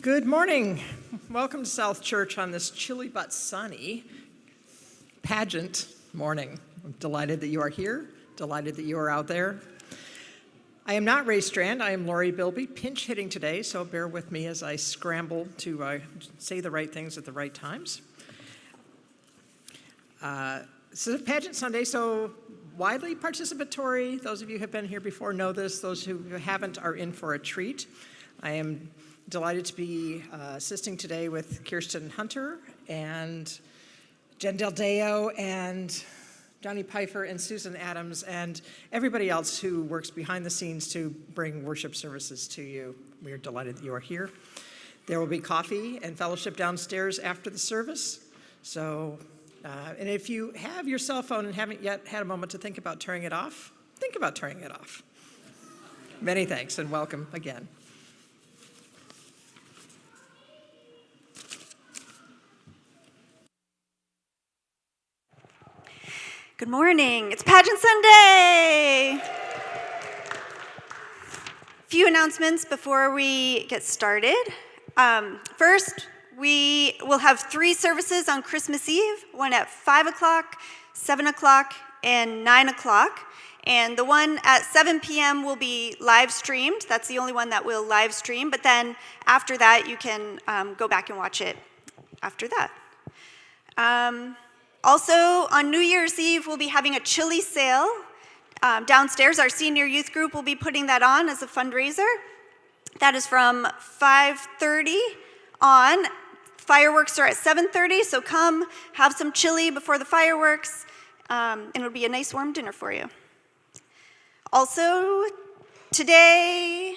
Good morning. Welcome to South Church on this chilly but sunny Pageant morning. I'm delighted that you are here, delighted that you are out there. I am not Ray Strand, I am Laurie Bilby, pinch hitting today, so bear with me as I scramble to say the right things at the right times. This is Pageant Sunday, so widely participatory. Those of you who have been here before know this. Those who haven't are in for a treat. I am delighted to be assisting today with Kirsten Hunter and Jen Del Deo and Jonny Peiffer and Susan Adams and everybody else who works behind the scenes to bring worship services to you. We are delighted that you are here. There will be coffee and fellowship downstairs after the service. So, and if you have your cell phone and haven't yet had a moment to think about turning it off, think about turning it off. Many thanks and welcome again. Good morning. It's Pageant Sunday. Few announcements before we get started. First, we will have 3 services on Christmas Eve, one at 5 o'clock, 7 o'clock, and 9 o'clock. And the one at 7 p.m. will be live streamed. That's the only one that will live stream. But then after that, you can go back and watch it after that. Also, on New Year's Eve, we'll be having a chili sale downstairs. Our senior youth group will be putting that on as a fundraiser. That is from 5:30 on. Fireworks are at 7:30, so come have some chili before the fireworks, and it'll be a nice warm dinner for you. Also, today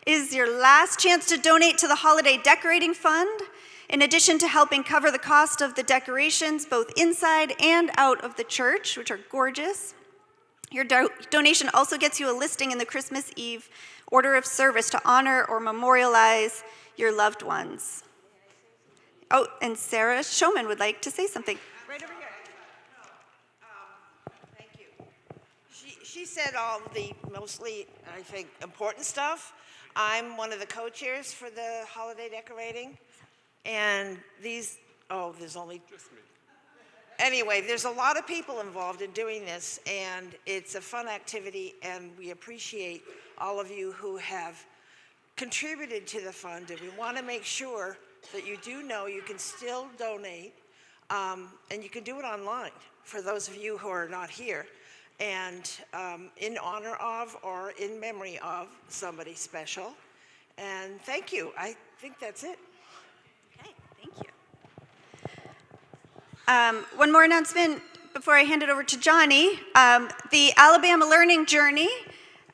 is your last chance to donate to the Holiday Decorating Fund. In addition to helping cover the cost of the decorations, both inside and out of the church, which are gorgeous, your donation also gets you a listing in the Christmas Eve order of service to honor or memorialize your loved ones. Oh, and Sarah Showman would like to say something. Right over here. Thank you. She said all the mostly, I think, important stuff. I'm one of the co-chairs for the holiday decorating. And there's only just me. Anyway, there's a lot of people involved in doing this, and it's a fun activity, and we appreciate all of you who have contributed to the fund, and we want to make sure that you do know you can still donate, and you can do it online for those of you who are not here, and in honor of or in memory of somebody special. And thank you. I think that's it. Thank you. One more announcement before I hand it over to Jonny. The Alabama Learning Journey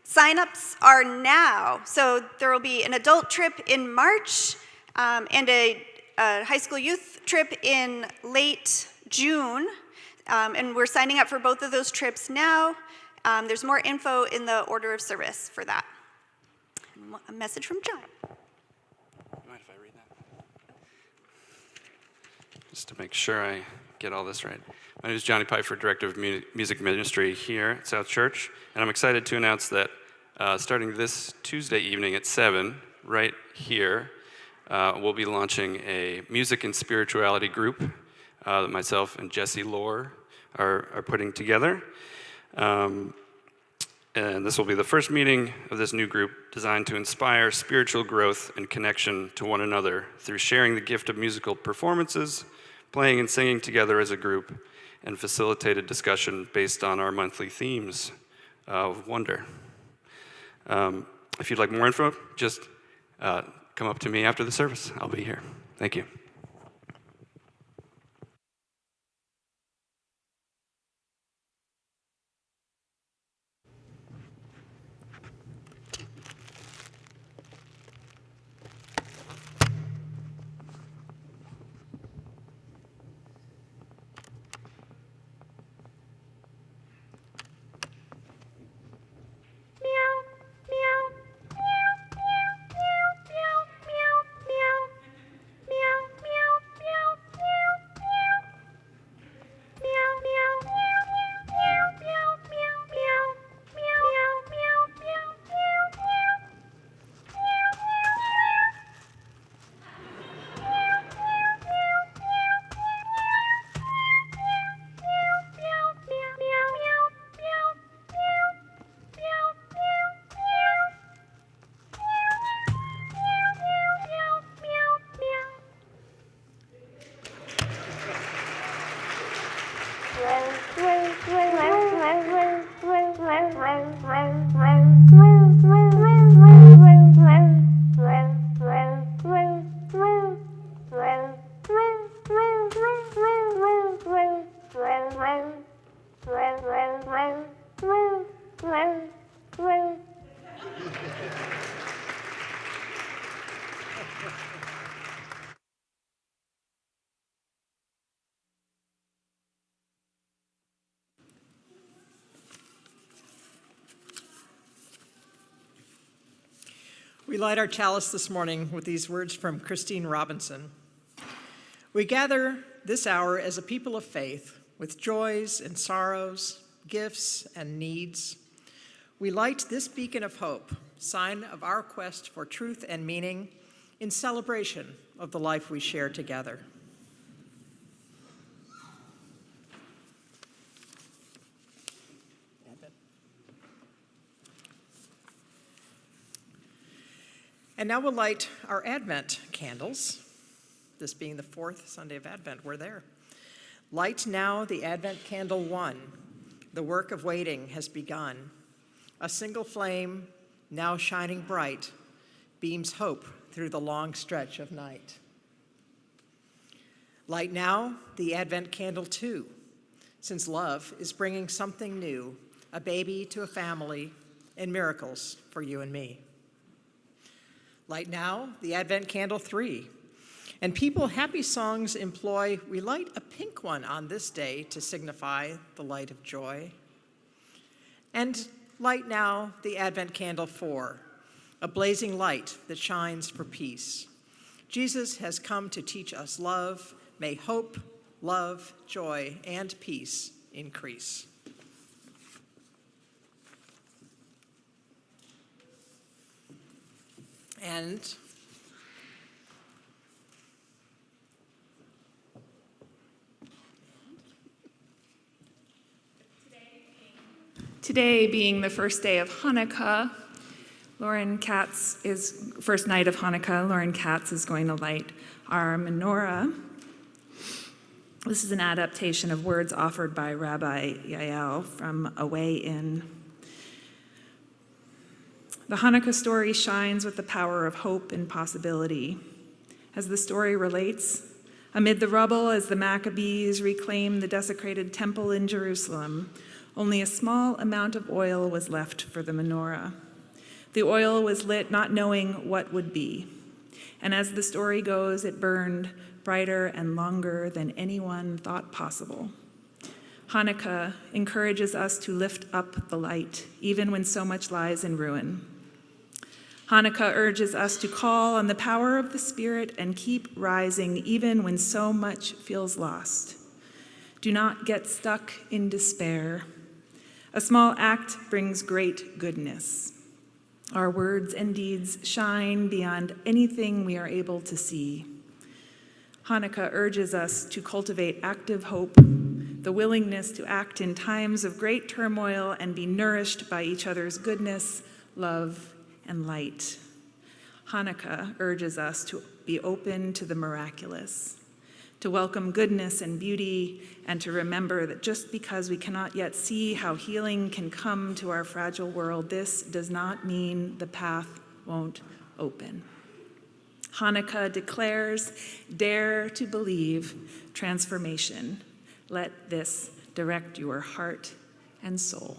signups are now. So there will be an adult trip in March and a high school youth trip in late June. And we're signing up for both of those trips now. There's more info in the order of service for that. A message from John. Just to make sure I get all this right. My name is Jonny Peiffer, Director of Music Ministry here at South Church, and I'm excited to announce that starting this Tuesday evening at 7, right here, we'll be launching a music and spirituality group that myself and Jesse Lohr are putting together. And this will be the first meeting of this new group designed to inspire spiritual growth and connection to one another through sharing the gift of musical performances, playing and singing together as a group, and facilitated discussion based on our monthly themes of wonder. If you'd like more info, just come up to me after the service. I'll be here. Thank you. We light our chalice this morning with these words from Christine Robinson. We gather this hour as a people of faith with joys and sorrows, gifts and needs. We light this beacon of hope, sign of our quest for truth and meaning, in celebration of the life we share together. And now we'll light our Advent candles, this being the fourth Sunday of Advent. We're there. Light now the Advent candle 1. The work of waiting has begun. A single flame, now shining bright, beams hope through the long stretch of night. Light now the Advent candle 2, since love is bringing something new, a baby to a family, and miracles for you and me. Light now the Advent candle 3. And people happy songs employ, we light a pink one on this day to signify the light of joy. And light now the Advent candle 4, a blazing light that shines for peace. Jesus has come to teach us love. May hope, love, joy, and peace increase. And today being the first day of Hanukah, first night of Hanukah, Lauren Katz is going to light our menorah. This is an adaptation of words offered by Rabbi Yael from Away In. The Hanukah story shines with the power of hope and possibility. As the story relates, amid the rubble as the Maccabees reclaimed the desecrated temple in Jerusalem, only a small amount of oil was left for the menorah. The oil was lit not knowing what would be. And as the story goes, it burned brighter and longer than anyone thought possible. Hanukah encourages us to lift up the light, even when so much lies in ruin. Hanukah urges us to call on the power of the Spirit and keep rising even when so much feels lost. Do not get stuck in despair. A small act brings great goodness. Our words and deeds shine beyond anything we are able to see. Hanukah urges us to cultivate active hope, the willingness to act in times of great turmoil and be nourished by each other's goodness, love, and light. Hanukah urges us to be open to the miraculous, to welcome goodness and beauty, and to remember that just because we cannot yet see how healing can come to our fragile world, this does not mean the path won't open. Hanukah declares, dare to believe transformation. Let this direct your heart and soul.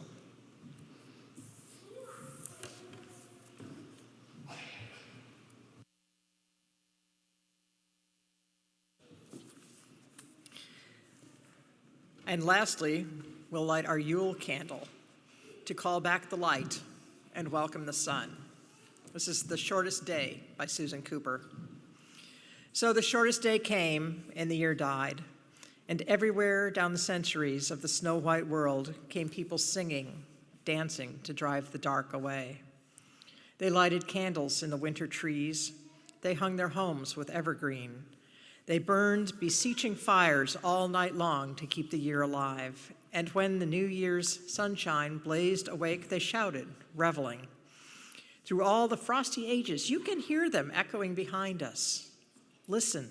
And lastly, we'll light our Yule candle to call back the light and welcome the sun. This is The Shortest Day by Susan Cooper. So the shortest day came and the year died, and everywhere down the centuries of the snow-white world came people singing, dancing to drive the dark away. They lighted candles in the winter trees. They hung their homes with evergreen. They burned beseeching fires all night long to keep the year alive. And when the New Year's sunshine blazed awake, they shouted, reveling. Through all the frosty ages, you can hear them echoing behind us. Listen,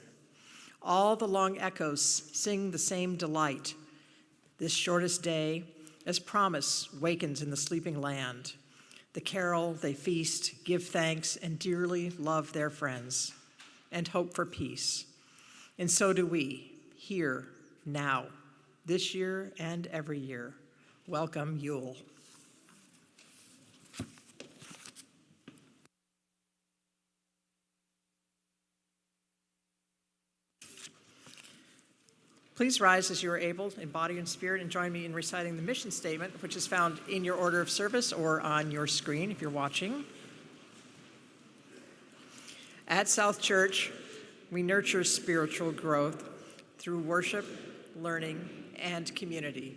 all the long echoes sing the same delight. This shortest day, as promise, wakens in the sleeping land. The carol, they feast, give thanks, and dearly love their friends, and hope for peace. And so do we, here, now, this year and every year. Welcome, Yule. Please rise as you are able in body and spirit and join me in reciting the mission statement, which is found in your order of service or on your screen if you're watching. At South Church, we nurture spiritual growth through worship, learning, and community.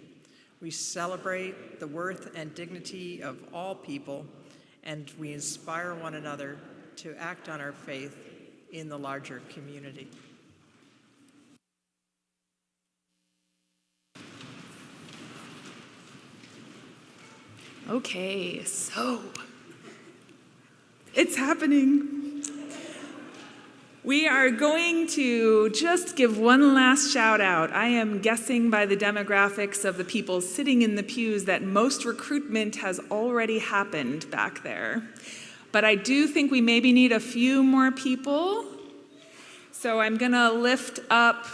We celebrate the worth and dignity of all people, and we inspire one another to act on our faith in the larger community. Okay, so it's happening. We are going to just give one last shout out. I am guessing by the demographics of the people sitting in the pews that most recruitment has already happened back there. But I do think we maybe need a few more people. So I'm gonna lift up,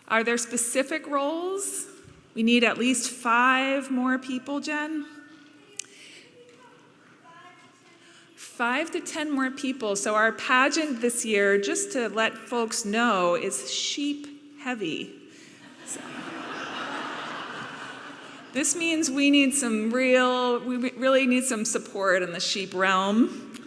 are there specific roles? We need at least 5 more people, Jen? 5 to 10 more people. So our pageant this year, just to let folks know, is sheep heavy. So, this means we really need some support in the sheep realm.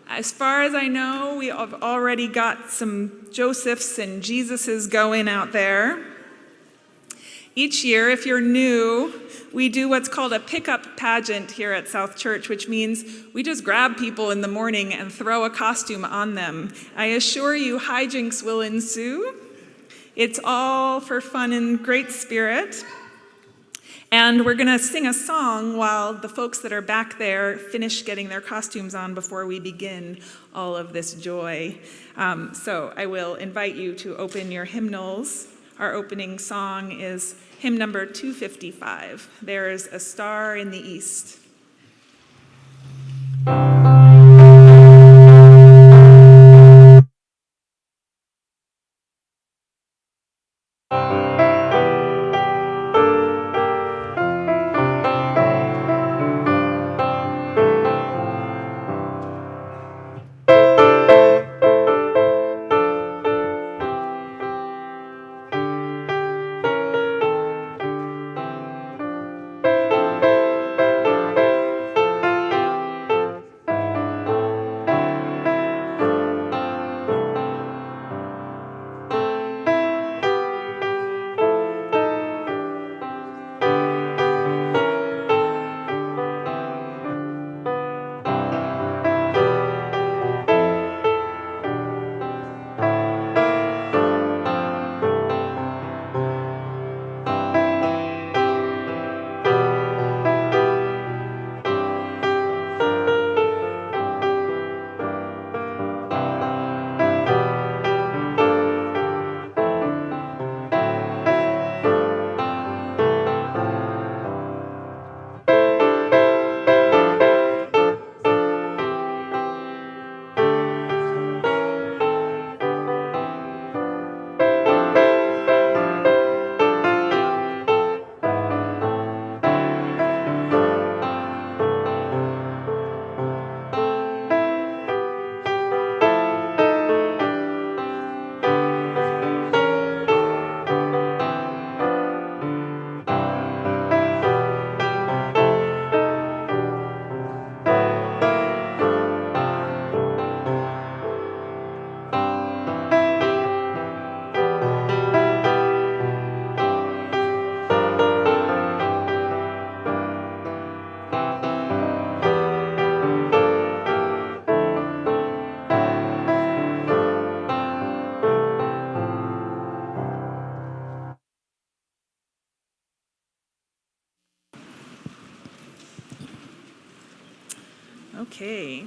As far as I know, we have already got some Josephs and Jesuses going out there. Each year, if you're new, we do what's called a pickup pageant here at South Church, which means we just grab people in the morning and throw a costume on them. I assure you, hijinks will ensue. It's all for fun and great spirit. And we're gonna sing a song while the folks that are back there finish getting their costumes on before we begin all of this joy. So I will invite you to open your hymnals. Our opening song is hymn number 255, There's a Star in the East. Okay.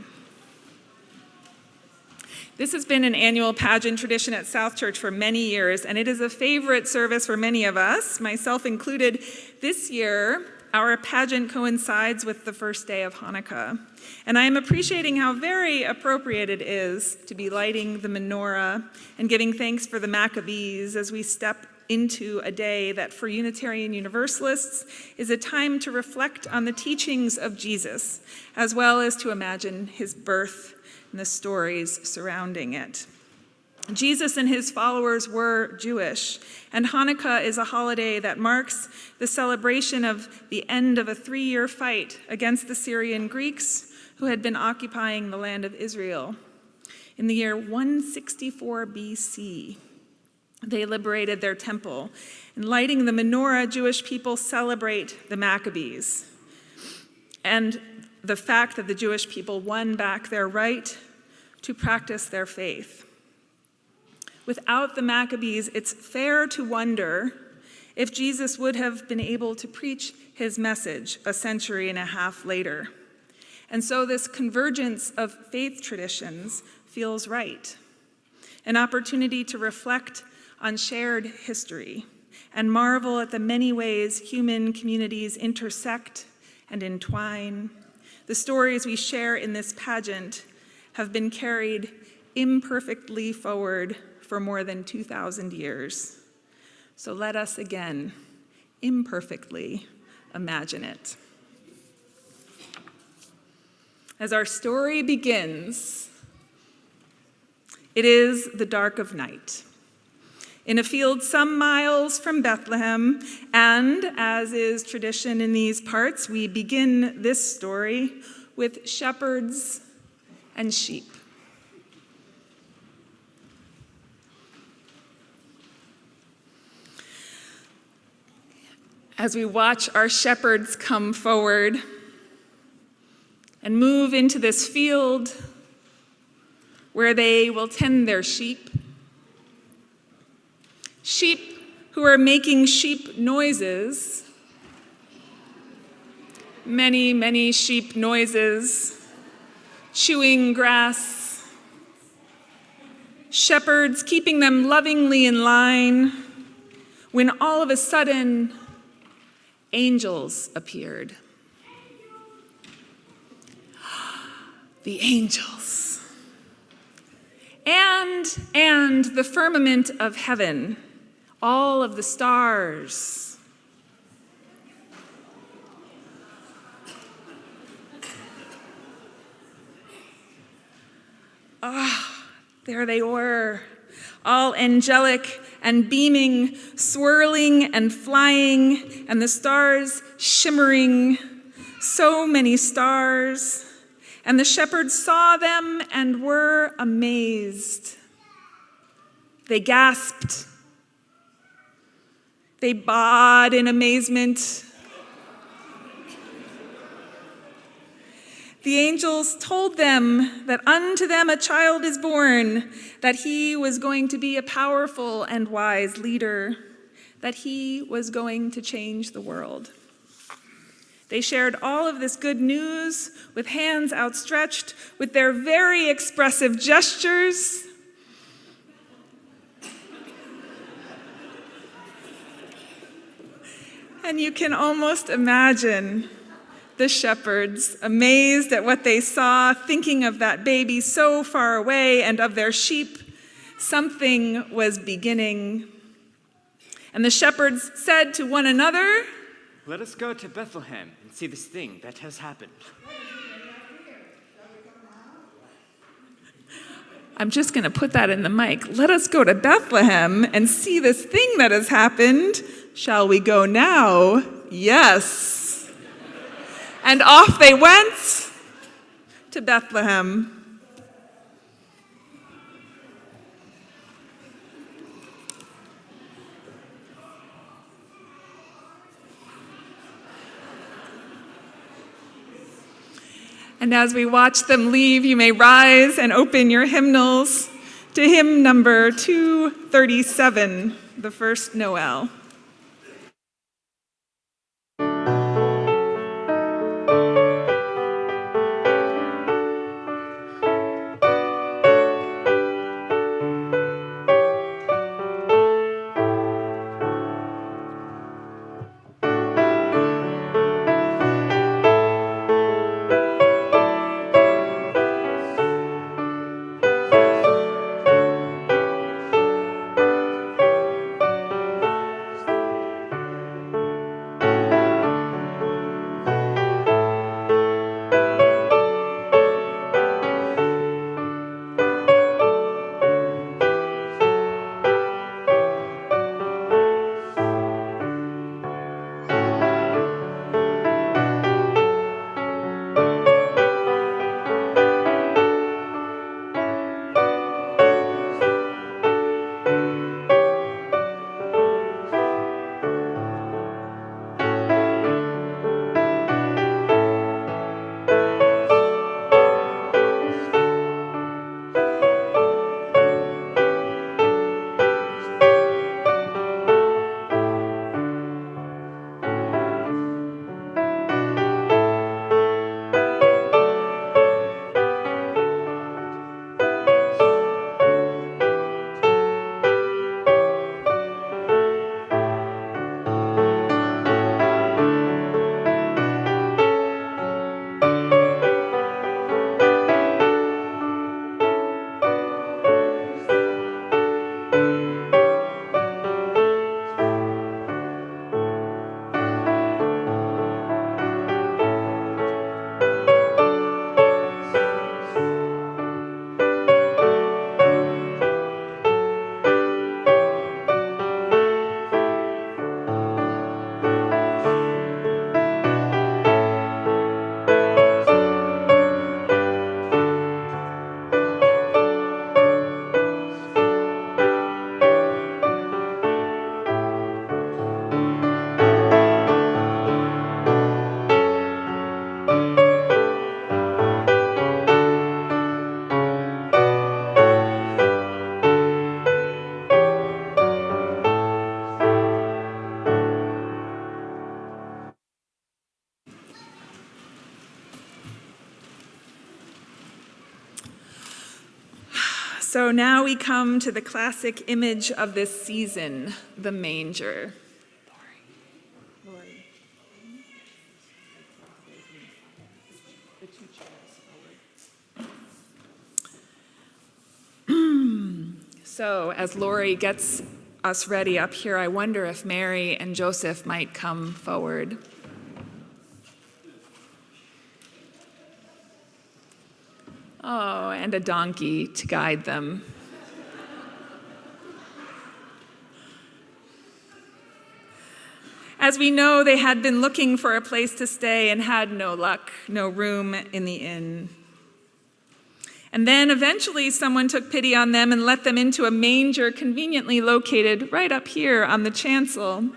This has been an annual pageant tradition at South Church for many years, and it is a favorite service for many of us, myself included. This year, our pageant coincides with the first day of Hanukah, and I am appreciating how very appropriate it is to be lighting the menorah and giving thanks for the Maccabees as we step into a day that for Unitarian Universalists is a time to reflect on the teachings of Jesus, as well as to imagine his birth and the stories surrounding it. Jesus and his followers were Jewish, and Hanukah is a holiday that marks the celebration of the end of a 3-year fight against the Syrian Greeks who had been occupying the land of Israel In the year 164 BC, they liberated their temple. In lighting the menorah, Jewish people celebrate the Maccabees and the fact that the Jewish people won back their right to practice their faith. Without the Maccabees, it's fair to wonder if Jesus would have been able to preach his message a century and a half later. And so this convergence of faith traditions feels right. An opportunity to reflect on shared history and marvel at the many ways human communities intersect and entwine. The stories we share in this pageant have been carried imperfectly forward for more than 2,000 years. So let us again, imperfectly, imagine it. As our story begins, it is the dark of night. In a field some miles from Bethlehem, and as is tradition in these parts, we begin this story with shepherds and sheep. As we watch our shepherds come forward and move into this field where they will tend their sheep, sheep who are making sheep noises, many, many sheep noises, chewing grass, shepherds keeping them lovingly in line, when all of a sudden, angels appeared. The angels. And the firmament of heaven, all of the stars. There they were, all angelic and beaming, swirling and flying, and the stars shimmering, so many stars. And the shepherds saw them and were amazed. They gasped. They bawed in amazement. The angels told them that unto them a child is born, that he was going to be a powerful and wise leader, that he was going to change the world. They shared all of this good news with hands outstretched, with their very expressive gestures. And you can almost imagine the shepherds, amazed at what they saw, thinking of that baby so far away and of their sheep. Something was beginning. And the shepherds said to one another, "Let us go to Bethlehem and see this thing that has happened." I'm just going to put that in the mic. Let us go to Bethlehem and see this thing that has happened. Shall we go now? Yes. And off they went to Bethlehem. And as we watch them leave, you may rise and open your hymnals to hymn number 237, the first Nowell. So now we come to the classic image of this season, the manger. Laurie. So as Laurie gets us ready up here, I wonder if Mary and Joseph might come forward. Oh, and a donkey to guide them. As we know, they had been looking for a place to stay and had no luck, no room in the inn. And then eventually someone took pity on them and let them into a manger conveniently located right up here on the chancel.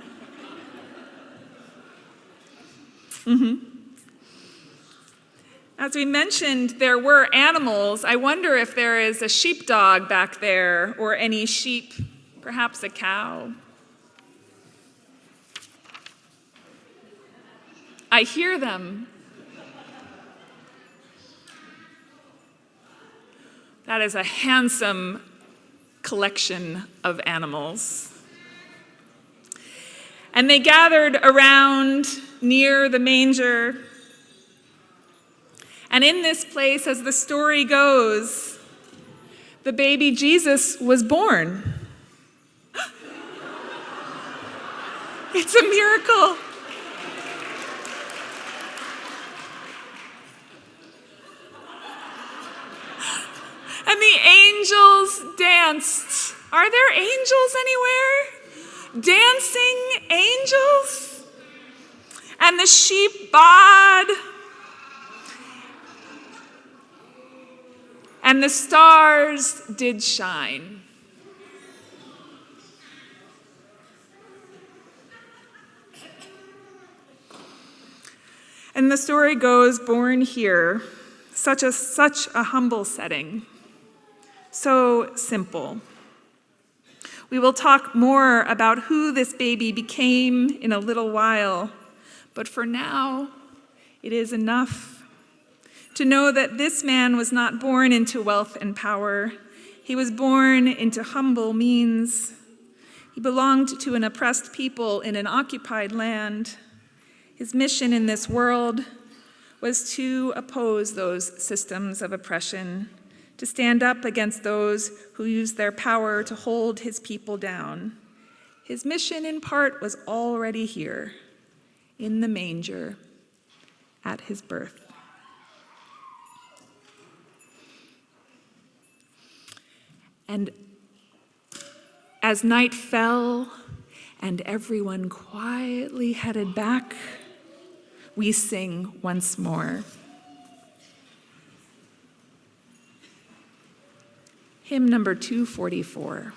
As we mentioned, there were animals. I wonder if there is a sheepdog back there or any sheep, perhaps a cow. I hear them. That is a handsome collection of animals. And they gathered around near the manger. And in this place, as the story goes, the baby Jesus was born. It's a miracle. And the angels danced. Are there angels anywhere? Dancing angels? And the sheep bawed. And the stars did shine. And the story goes, born here, such a humble setting, so simple. We will talk more about who this baby became in a little while, but for now, it is enough to know that this man was not born into wealth and power. He was born into humble means. He belonged to an oppressed people in an occupied land. His mission in this world was to oppose those systems of oppression, to stand up against those who used their power to hold his people down. His mission, in part, was already here, in the manger, at his birth. And as night fell and everyone quietly headed back, we sing once more. Hymn number 244.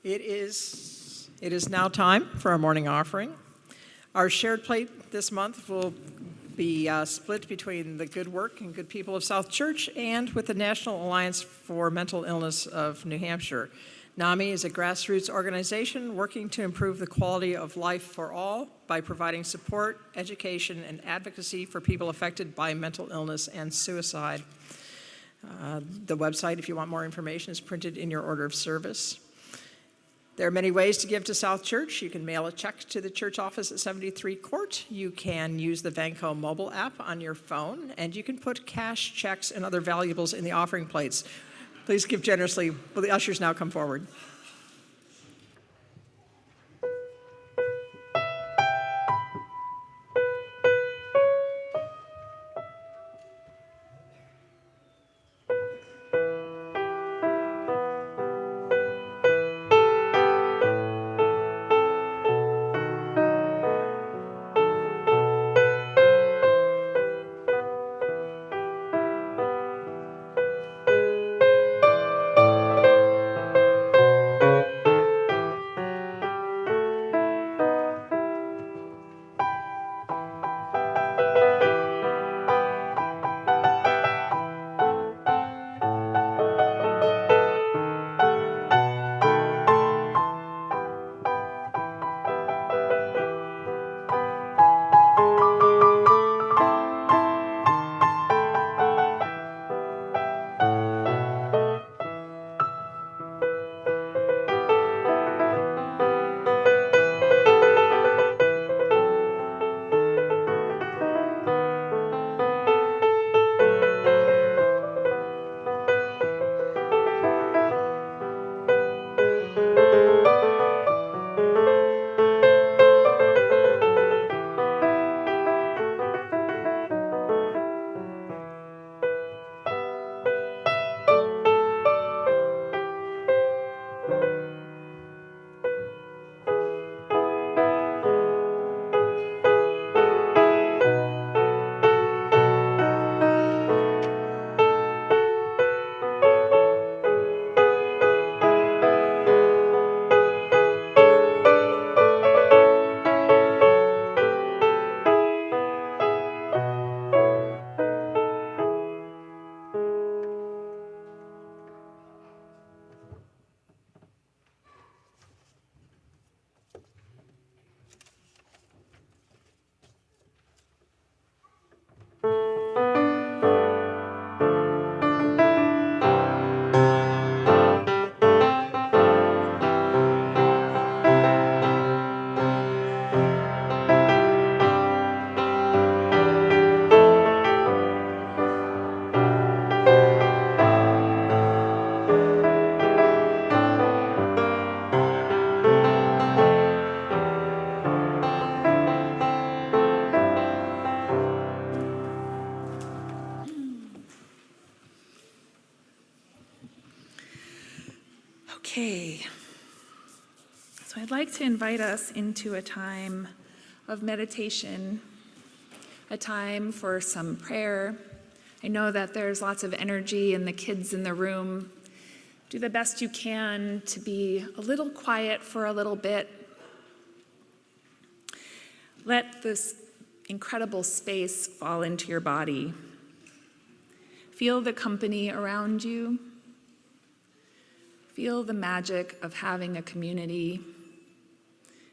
It is now time for our morning offering. Our shared plate this month will be split between the good work and good people of South Church and with the National Alliance for Mental Illness of New Hampshire. NAMI is a grassroots organization working to improve the quality of life for all by providing support, education, and advocacy for people affected by mental illness and suicide. The website, if you want more information, is printed in your order of service. There are many ways to give to South Church. You can mail a check to the church office at 73 Court. You can use the Vanco mobile app on your phone, and you can put cash, checks, and other valuables in the offering plates. Please give generously. Will the ushers now come forward? Okay, so I'd like to invite us into a time of meditation, a time for some prayer. I know that there's lots of energy and the kids in the room. Do the best you can to be a little quiet for a little bit. Let this incredible space fall into your body. Feel the company around you. Feel the magic of having a community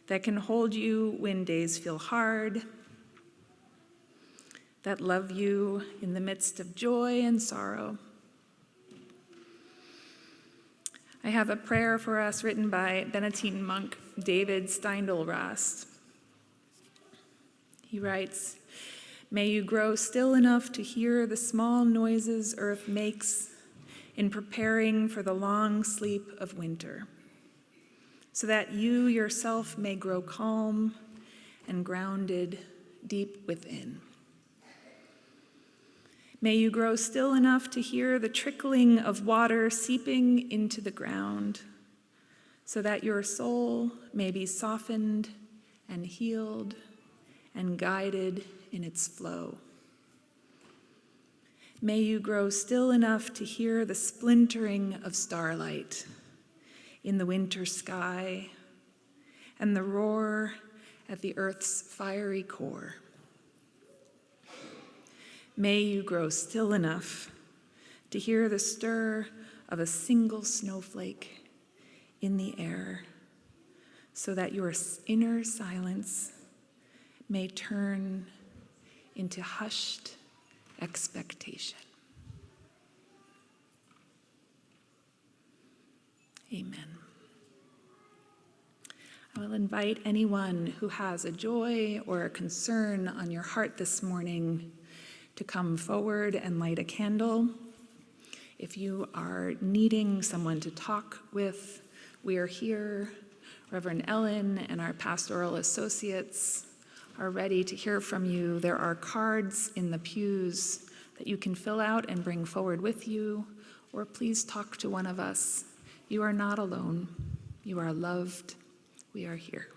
that can hold you when days feel hard, that love you in the midst of joy and sorrow. I have a prayer for us written by Benedictine monk David Steindl-Rast. He writes, "May you grow still enough to hear the small noises earth makes in preparing for the long sleep of winter, so that you yourself may grow calm and grounded deep within. May you grow still enough to hear the trickling of water seeping into the ground, so that your soul may be softened and healed and guided in its flow. May you grow still enough to hear the splintering of starlight in the winter sky, and the roar at the earth's fiery core. May you grow still enough to hear the stir of a single snowflake in the air, so that your inner silence may turn into hushed expectation. Amen. I will invite anyone who has a joy or a concern on your heart this morning to come forward and light a candle. If you are needing someone to talk with, we are here. Reverend Ellen and our pastoral associates are ready to hear from you. There are cards in the pews that you can fill out and bring forward with you, or please talk to one of us. You are not alone. You are loved. We are here.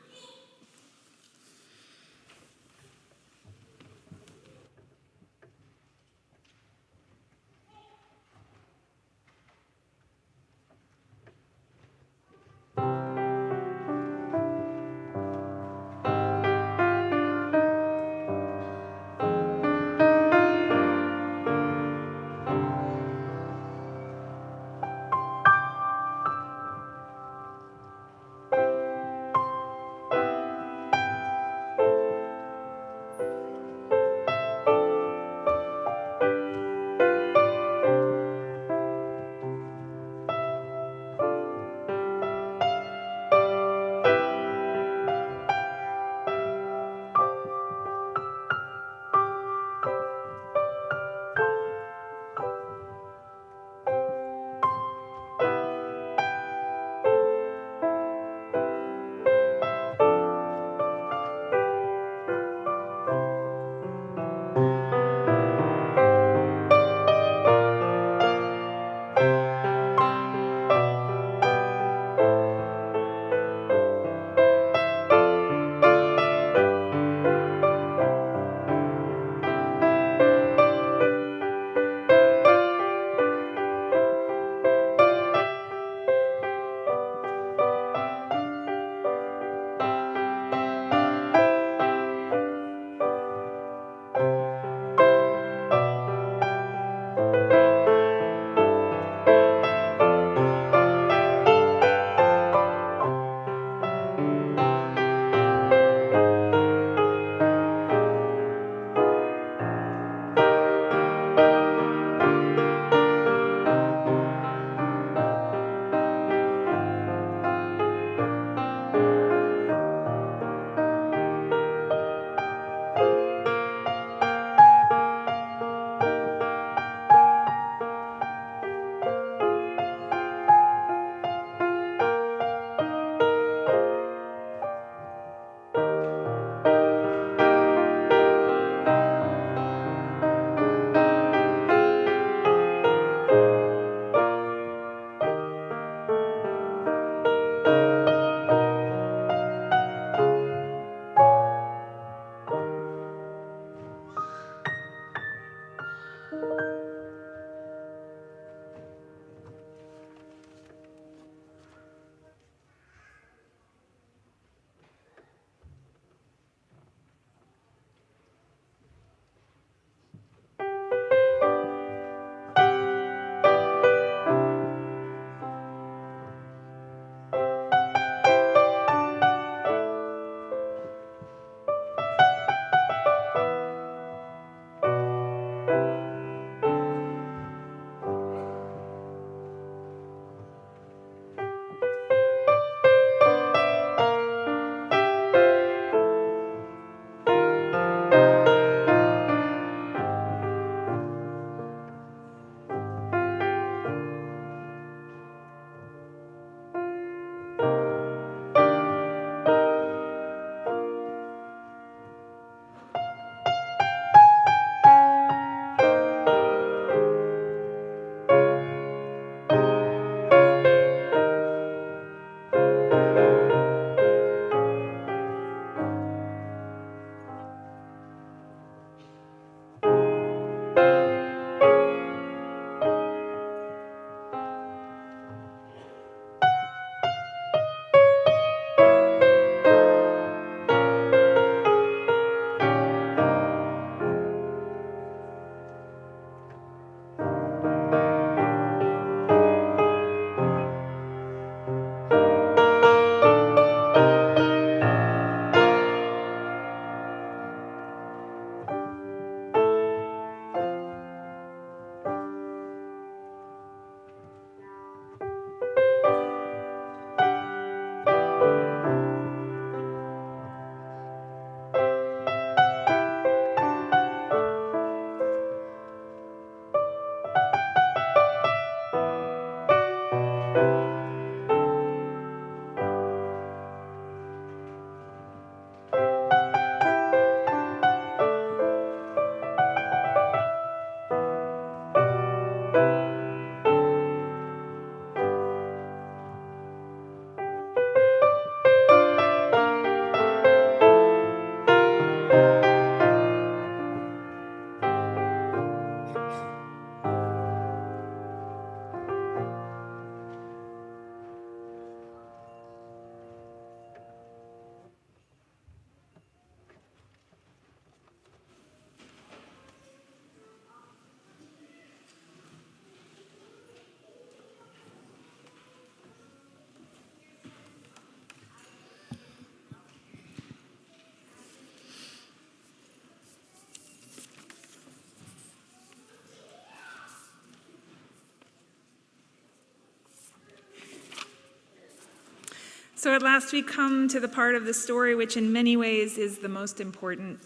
So at last we come to the part of the story which in many ways is the most important,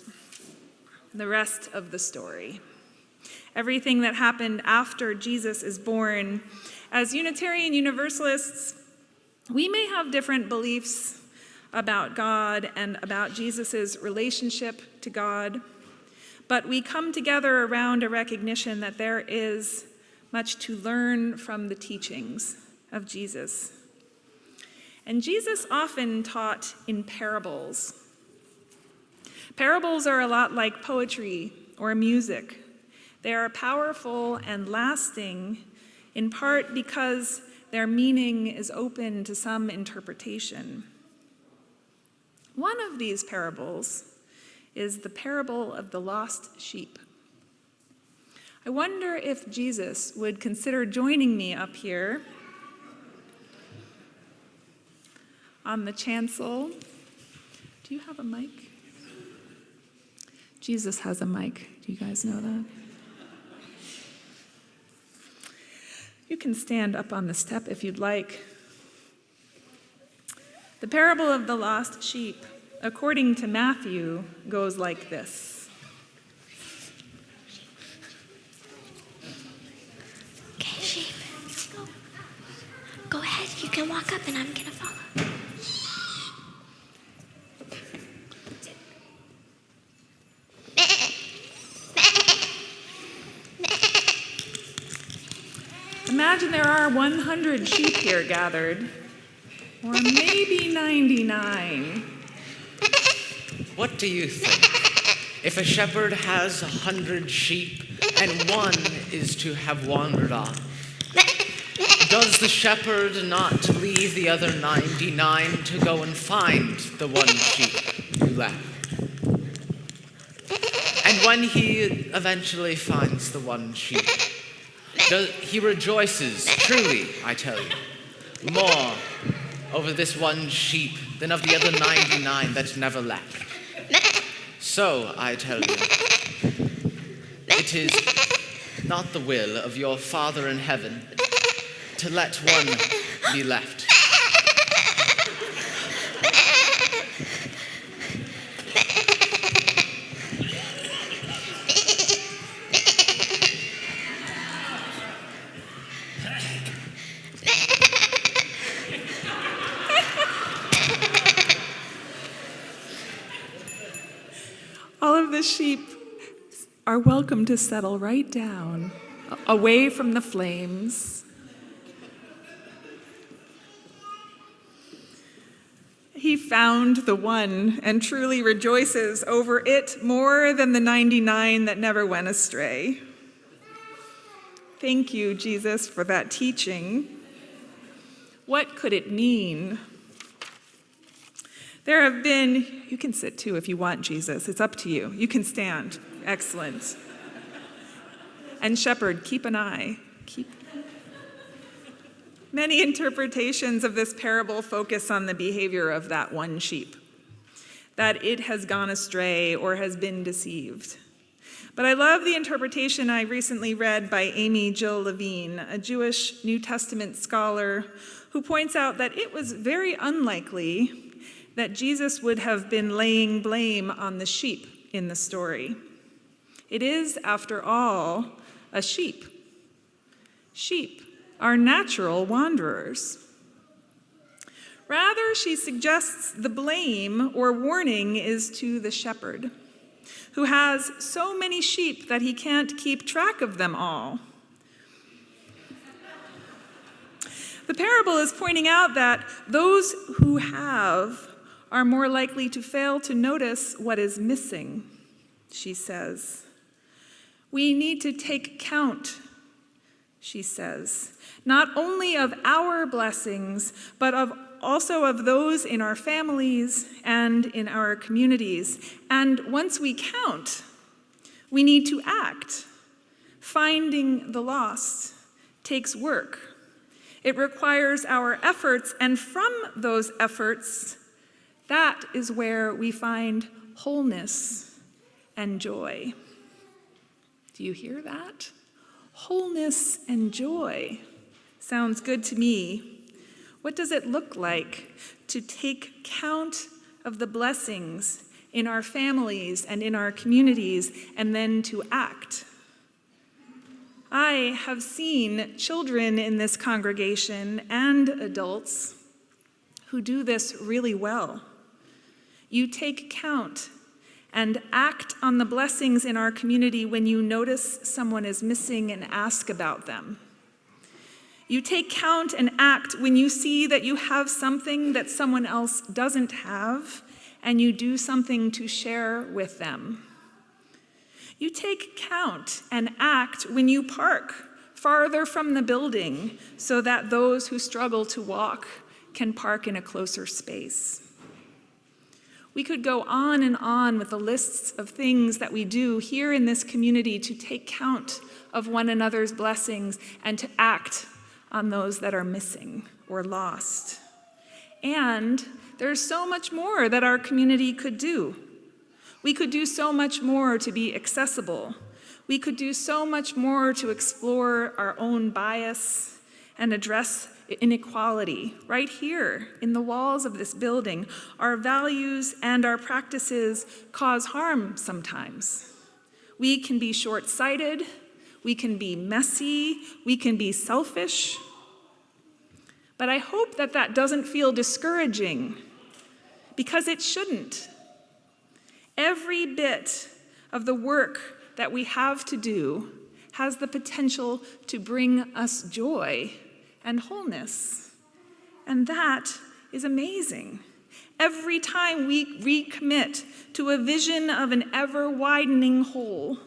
the rest of the story. Everything that happened after Jesus is born. As Unitarian Universalists, we may have different beliefs about God and about Jesus' relationship to God, but we come together around a recognition that there is much to learn from the teachings of Jesus. And Jesus often taught in parables. Parables are a lot like poetry or music. They are powerful and lasting, in part because their meaning is open to some interpretation. One of these parables is the parable of the lost sheep. I wonder if Jesus would consider joining me up here on the chancel. Do you have a mic? Jesus has a mic. Do you guys know that? You can stand up on the step if you'd like. The parable of the lost sheep, according to Matthew, goes like this. Okay, sheep, go ahead. You can walk up and I'm gonna follow. Imagine there are 100 sheep here gathered, or maybe 99. What do you think? If a shepherd has 100 sheep and one is to have wandered off, does the shepherd not leave the other 99 to go and find the one sheep who left? And when he eventually finds the one sheep, he rejoices, truly, I tell you, more over this one sheep than of the other 99 that never left. So, I tell you, it is not the will of your Father in heaven to let one be left. All of the sheep are welcome to settle right down, away from the flames. He found the one and truly rejoices over it more than the 99 that never went astray. Thank you, Jesus, for that teaching. What could it mean? There have been, you can sit too if you want, Jesus. It's up to you. You can stand. Excellent. And shepherd, keep an eye. Many interpretations of this parable focus on the behavior of that one sheep, that it has gone astray or has been deceived. But I love the interpretation I recently read by Amy Jill Levine, a Jewish New Testament scholar, who points out that it was very unlikely that Jesus would have been laying blame on the sheep in the story. It is, after all, a sheep. Sheep are natural wanderers. Rather, she suggests the blame or warning is to the shepherd, who has so many sheep that he can't keep track of them all. The parable is pointing out that those who have are more likely to fail to notice what is missing, she says. We need to take count, she says, not only of our blessings, but also of those in our families and in our communities. And once we count, we need to act. Finding the lost takes work. It requires our efforts, and from those efforts, that is where we find wholeness and joy. Do you hear that? Wholeness and joy. Sounds good to me. What does it look like to take count of the blessings in our families and in our communities and then to act? I have seen children in this congregation and adults who do this really well. You take count and act on the blessings in our community when you notice someone is missing and ask about them. You take count and act when you see that you have something that someone else doesn't have, and you do something to share with them. You take count and act when you park farther from the building so that those who struggle to walk can park in a closer space. We could go on and on with the lists of things that we do here in this community to take count of one another's blessings and to act on those that are missing or lost. And there's so much more that our community could do. We could do so much more to be accessible. We could do so much more to explore our own bias and address inequality right here in the walls of this building. Our values and our practices cause harm sometimes. We can be short-sighted. We can be messy. We can be selfish. But I hope that that doesn't feel discouraging, because it shouldn't. Every bit of the work that we have to do has the potential to bring us joy and wholeness. And that is amazing. Every time we recommit to a vision of an ever-widening whole,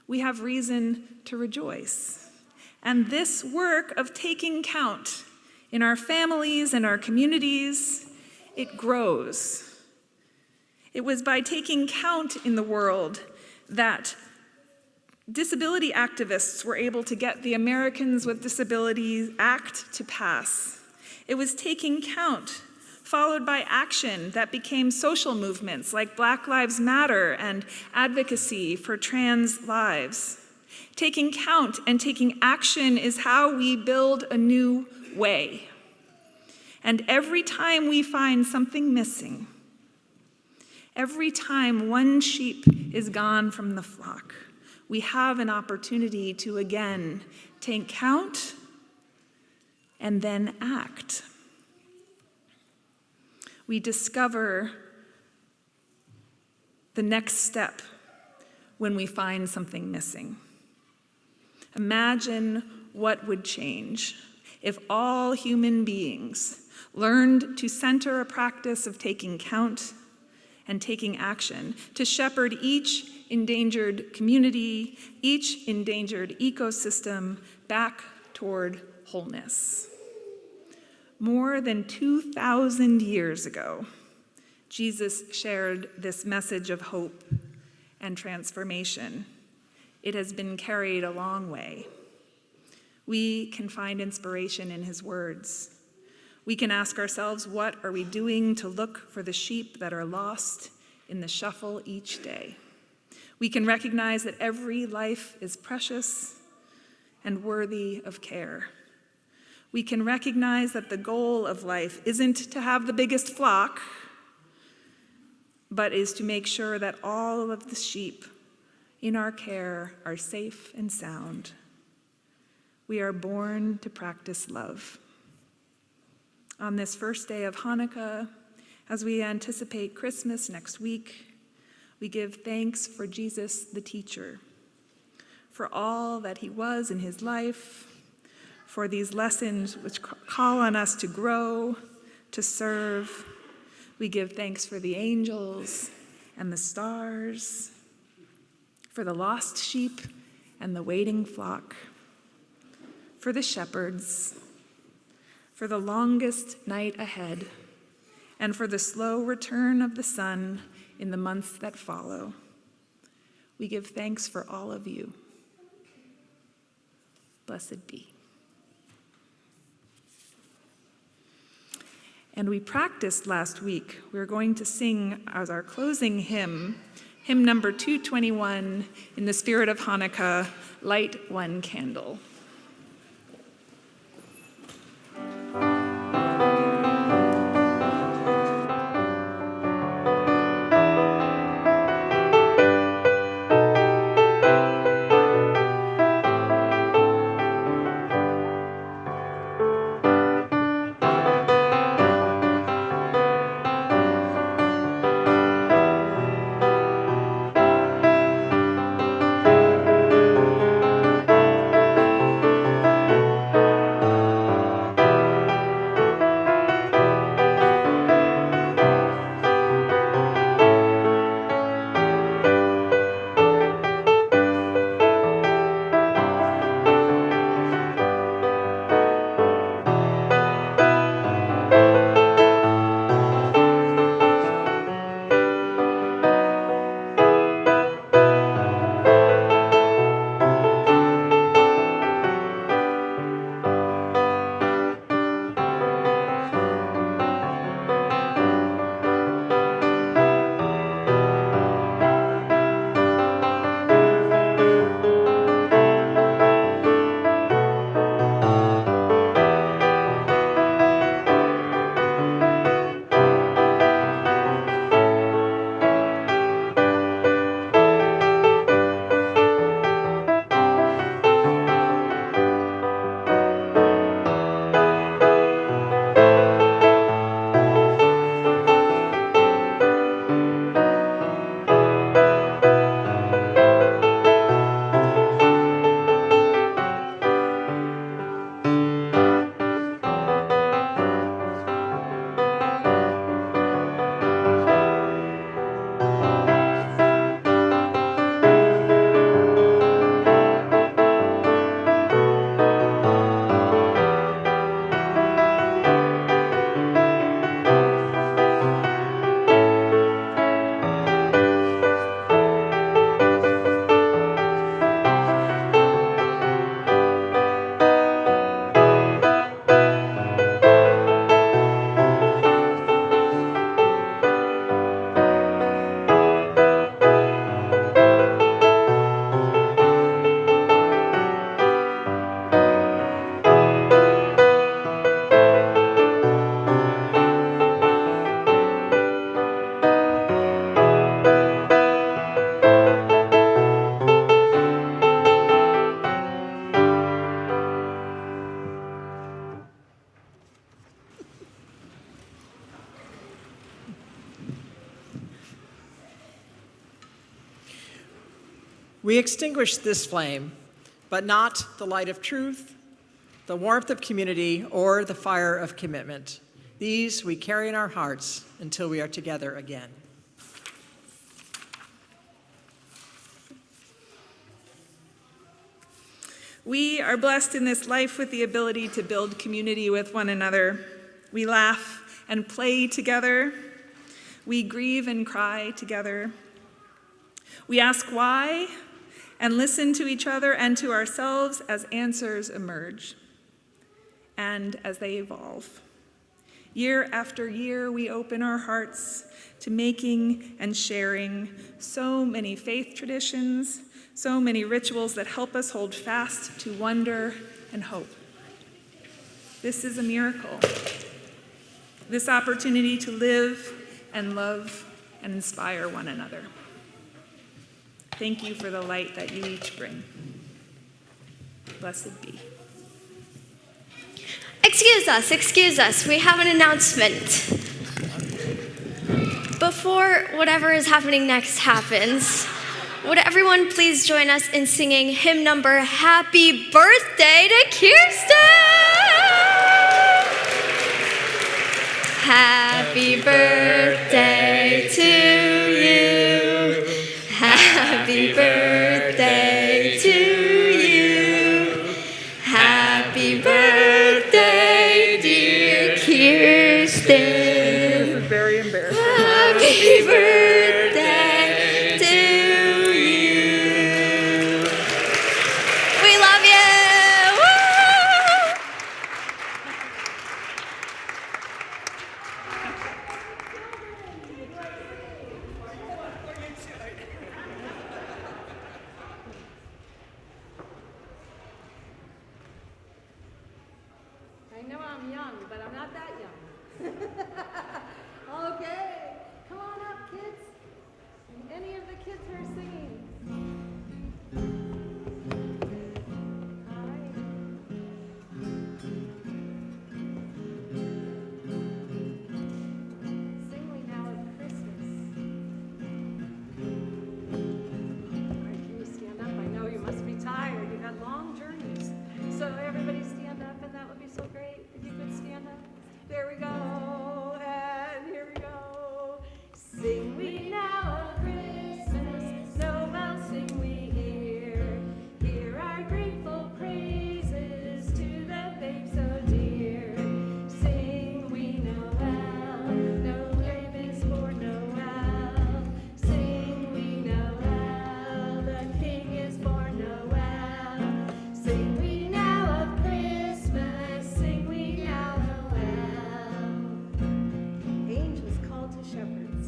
we have reason to rejoice. And this work of taking count in our families and our communities, it grows. It was by taking count in the world that disability activists were able to get the Americans with Disabilities Act to pass. It was taking count, followed by action, that became social movements like Black Lives Matter and advocacy for trans lives. Taking count and taking action is how we build a new way. And every time we find something missing, every time one sheep is gone from the flock, we have an opportunity to again take count and then act. We discover the next step when we find something missing. Imagine what would change if all human beings learned to center a practice of taking count and taking action to shepherd each endangered community, each endangered ecosystem back toward wholeness. More than 2,000 years ago, Jesus shared this message of hope and transformation. It has been carried a long way. We can find inspiration in his words. We can ask ourselves, what are we doing to look for the sheep that are lost in the shuffle each day? We can recognize that every life is precious and worthy of care. We can recognize that the goal of life isn't to have the biggest flock, but is to make sure that all of the sheep in our care are safe and sound. we are born to practice love. On this first day of Hanukah, as we anticipate Christmas next week, we give thanks for Jesus the teacher, for all that he was in his life, for these lessons which call on us to grow, to serve. We give thanks for the angels and the stars, for the lost sheep and the waiting flock, for the shepherds, for the longest night ahead, and for the slow return of the sun in the months that follow. We give thanks for all of you. Blessed be. And we practiced last week. We're going to sing as our closing hymn, hymn number 221, in the spirit of Hanukah, Light One Candle. We extinguish this flame, but not the light of truth, the warmth of community, or the fire of commitment. These we carry in our hearts until we are together again. We are blessed in this life with the ability to build community with one another. We laugh and play together. We grieve and cry together. We ask why and listen to each other and to ourselves as answers emerge and as they evolve. Year after year, we open our hearts to making and sharing so many faith traditions, so many rituals that help us hold fast to wonder and hope. This is a miracle. This opportunity to live and love and inspire one another. Thank you for the light that you each bring. Blessed be. excuse us. We have an announcement. Before whatever is happening next happens, would everyone please join us in singing hymn number Happy Birthday to Kirsten? Happy birthday to you. Happy birthday to you. Happy birthday, dear Kirsten. This is very embarrassing. Happy birthday to you. We love you. Woo! I know I'm young, but I'm not that young. Okay, come on up, kids. Any of the kids who are singing. All right. Sing we now of Christmas. All right, can you stand up? I know you must be tired. You've had long journeys. So everybody stand up, and that would be so great if you could stand up. There we go, and here we go. Sing we now of Christmas, Nowell sing we here. Hear our grateful praises to the babe so dear. Sing we Nowell, no babe is born Nowell. Sing we Nowell, the King is born Nowell. Sing we now of Christmas, sing we now Nowell. Angels call to shepherds,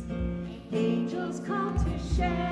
angels call to shepherds.